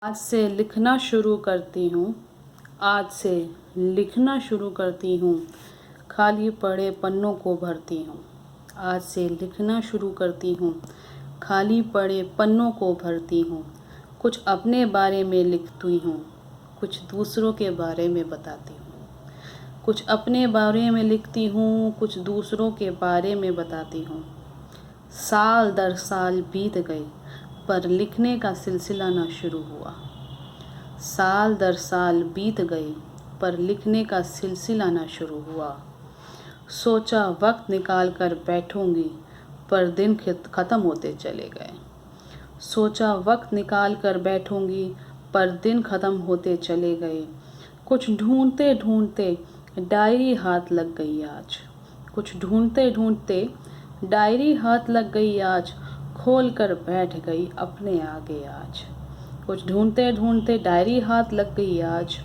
आज से लिखना शुरू करती हूँ। आज से लिखना शुरू करती हूँ। खाली पड़े पन्नों को भरती हूँ। आज से लिखना शुरू करती हूँ। खाली पड़े पन्नों को भरती हूँ। कुछ अपने बारे में लिखती हूँ, कुछ दूसरों के बारे में बताती हूँ। कुछ अपने बारे में लिखती हूँ, कुछ दूसरों के बारे में बताती हूँ। साल दर साल बीत गए पर लिखने का सिलसिला न शुरू हुआ। साल दर साल बीत गए पर लिखने का सिलसिला न शुरू हुआ। सोचा वक्त निकाल कर बैठूंगी पर दिन ख़त्म होते चले गए। सोचा वक्त निकाल कर बैठूंगी पर दिन ख़त्म होते चले गए। कुछ ढूंढते ढूंढते डायरी हाथ लग गई आज। कुछ ढूंढते ढूंढते डायरी हाथ लग गई आज। खोल कर बैठ गई अपने आगे आज। कुछ ढूंढते ढूंढते डायरी हाथ लग गई आज।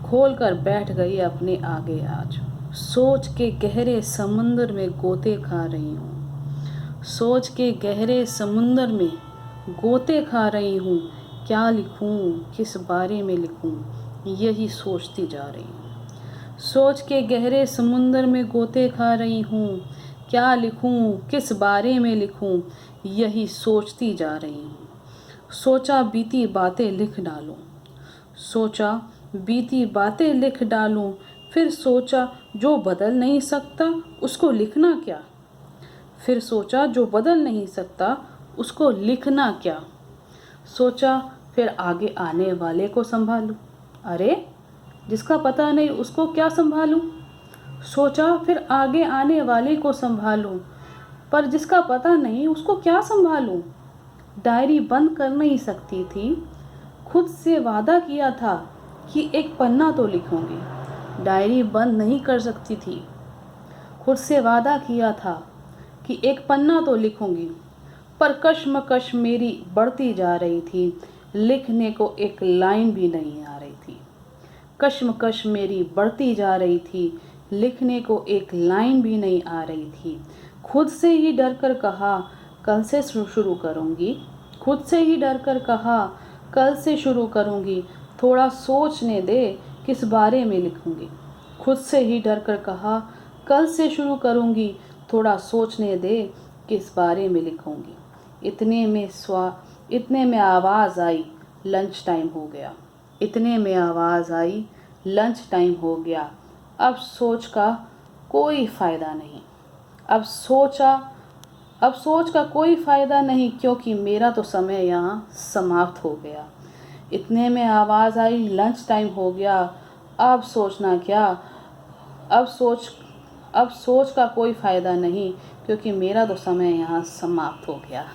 खोल कर बैठ गई अपने आगे आज। सोच के गहरे समुंदर में गोते खा रही हूँ। सोच के गहरे समुंदर में गोते खा रही हूँ। क्या लिखूँ, किस बारे में लिखूँ, यही सोचती जा रही हूँ। सोच के गहरे समुंदर में गोते खा रही हूँ। क्या लिखूँ, किस बारे में लिखूँ, यही सोचती जा रही हूँ। सोचा बीती बातें लिख डालूं। सोचा बीती बातें लिख डालूं। फिर सोचा जो बदल नहीं सकता उसको लिखना क्या। फिर सोचा जो बदल नहीं सकता उसको लिखना क्या। सोचा फिर आगे आने वाले को संभालूं। अरे जिसका पता नहीं उसको क्या संभालूं। सोचा फिर आगे आने वाले को संभालूं, पर जिसका पता नहीं उसको क्या संभालूं। डायरी बंद कर नहीं सकती थी। खुद से वादा किया था कि एक पन्ना तो लिखूंगी। डायरी बंद नहीं कर सकती थी। खुद से वादा किया था कि एक पन्ना तो लिखूंगी, पर कश्मकश मेरी बढ़ती जा रही थी। लिखने को एक लाइन भी नहीं आ रही थी। कश्मकश मेरी बढ़ती जा रही थी। लिखने को एक लाइन भी नहीं आ रही थी। खुद से ही डर कर कहा कल से शुरू करूंगी। खुद से ही डर कर कहा कल से शुरू करूंगी। थोड़ा सोचने दे किस बारे में लिखूंगी। खुद से ही डर कर कहा कल से शुरू करूंगी। थोड़ा सोचने दे किस बारे में लिखूंगी। इतने में आवाज़ आई लंच टाइम हो गया। इतने में आवाज़ आई लंच टाइम हो गया। अब सोच का कोई फ़ायदा नहीं। अब सोच का कोई फ़ायदा नहीं, क्योंकि मेरा तो समय यहाँ समाप्त हो गया। इतने में आवाज़ आई लंच टाइम हो गया। अब सोचना क्या। अब सोच का कोई फ़ायदा नहीं, क्योंकि मेरा तो समय यहाँ समाप्त हो गया।